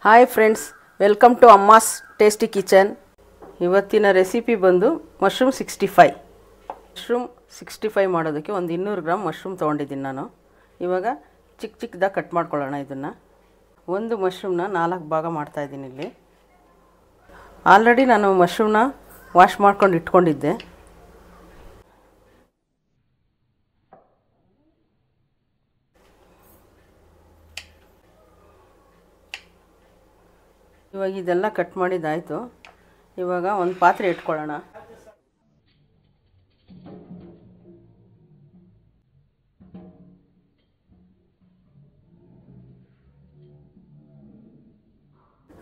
Hi friends, welcome to Amma's tasty kitchen. ಇವತ್ತಿನ recipe ಬಂದು mushroom 65. Mushroom 65 ಮಾಡೋದಕ್ಕೆ ಒಂದು 200 ಗ್ರಾಮ್ ಮಶ್ರೂಮ್ ತೊಗೊಂಡಿದ್ದೀನಿ ನಾನು. ಇವಾಗ ಚಿಕ್ಕ ಚಿಕ್ಕದಾಗಿ ಕಟ್ ಮಾಡ್ಕೊಳ್ಳೋಣ. ಇದನ್ನು ಒಂದು ಮಶ್ರೂಮ್ನ 4 ಭಾಗ ಮಾಡ್ತಾಯಿದ್ದೀನಿ. ಇಲ್ಲಿ ಆಲ್ರೆಡಿ ನಾನು ಮಶ್ರೂಮ್ನ ವಾಶ್ ಮಾಡ್ಕೊಂಡು ಇಟ್ಕೊಂಡಿದ್ದೆ. ಇವಾಗ ಇದೆಲ್ಲ ಕಟ್ ಮಾಡಿದ್ದಾಯಿತು. ಇವಾಗ ಒಂದು ಪಾತ್ರೆ ಇಟ್ಕೊಳ್ಳೋಣ.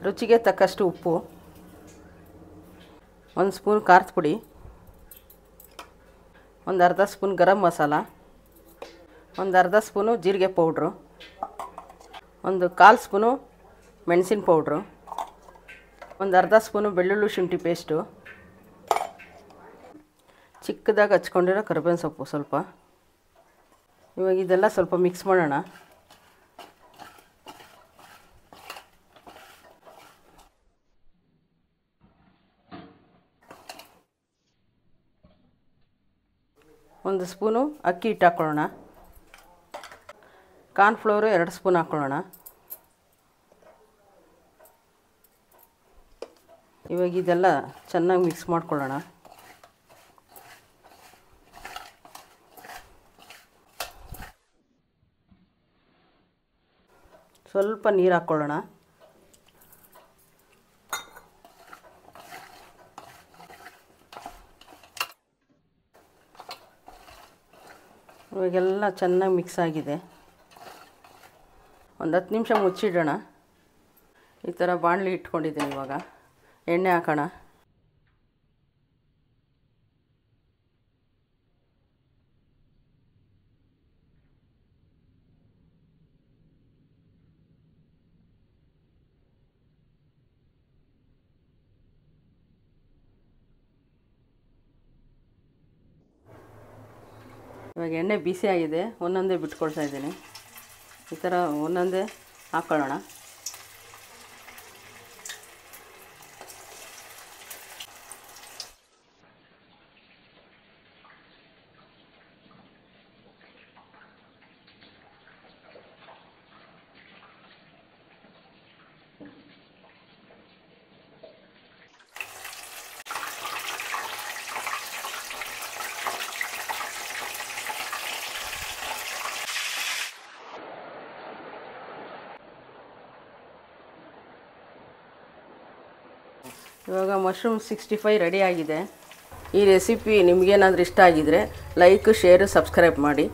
ರುಚಿಗೆ ತಕ್ಕಷ್ಟು ಉಪ್ಪು, 1 ಸ್ಪೂನ್ ಖಾರದ ಪುಡಿ, ಒಂದು ಅರ್ಧ ಸ್ಪೂನ್ ಗರಂ ಮಸಾಲ, ಒಂದು ಅರ್ಧ ಸ್ಪೂನು ಜೀರಿಗೆ ಪೌಡ್ರು, ಒಂದು 1/4 ಸ್ಪೂನು ಮೆಣಸಿನ ಪೌಡ್ರು, ಒಂದು ಅರ್ಧ ಸ್ಪೂನು ಬೆಳ್ಳುಳ್ಳಿ ಶುಂಠಿ ಪೇಸ್ಟು, ಚಿಕ್ಕದಾಗಿ ಹಚ್ಕೊಂಡಿರೋ ಕರಿಬೇವಿನ ಸೊಪ್ಪು ಸ್ವಲ್ಪ. ಇವಾಗ ಇದೆಲ್ಲ ಸ್ವಲ್ಪ ಮಿಕ್ಸ್ ಮಾಡೋಣ. ಒಂದು ಸ್ಪೂನು ಅಕ್ಕಿ ಹಿಟ್ಟು ಹಾಕ್ಕೊಳ್ಳೋಣ. ಕಾರ್ನ್ಫ್ಲೋರು 2 ಸ್ಪೂನ್ ಹಾಕ್ಕೊಳ್ಳೋಣ. ಇವಾಗ ಇದೆಲ್ಲ ಚೆನ್ನಾಗಿ ಮಿಕ್ಸ್ ಮಾಡ್ಕೊಳ್ಳೋಣ. ಸ್ವಲ್ಪ ನೀರು ಹಾಕ್ಕೊಳ್ಳೋಣ. ಇವಾಗೆಲ್ಲ ಚೆನ್ನಾಗಿ ಮಿಕ್ಸ್ ಆಗಿದೆ. ಒಂದು 10 ನಿಮಿಷ ಮುಚ್ಚಿಡೋಣ. ಈ ಥರ ಬಾಣಲಿ ಇಟ್ಕೊಂಡಿದ್ದೀನಿ. ಇವಾಗ ಎಣ್ಣೆ ಹಾಕೋಣ. ಇವಾಗ ಎಣ್ಣೆ ಬಿಸಿ ಆಗಿದೆ. ಒಂದೊಂದೇ ಬಿಟ್ಕೊಳ್ತಾ ಇದ್ದೀನಿ. ಈ ಥರ ಒಂದೊಂದೇ ಹಾಕ್ಕೊಳ್ಳೋಣ. ಇವಾಗ ಮಶ್ರೂಮ್ 65 ರೆಡಿ ಆಗಿದೆ. ಈ ರೆಸಿಪಿ ನಿಮಗೇನಾದರೂ ಇಷ್ಟ ಆಗಿದರೆ ಲೈಕ್, ಶೇರು, ಸಬ್ಸ್ಕ್ರೈಬ್ ಮಾಡಿ.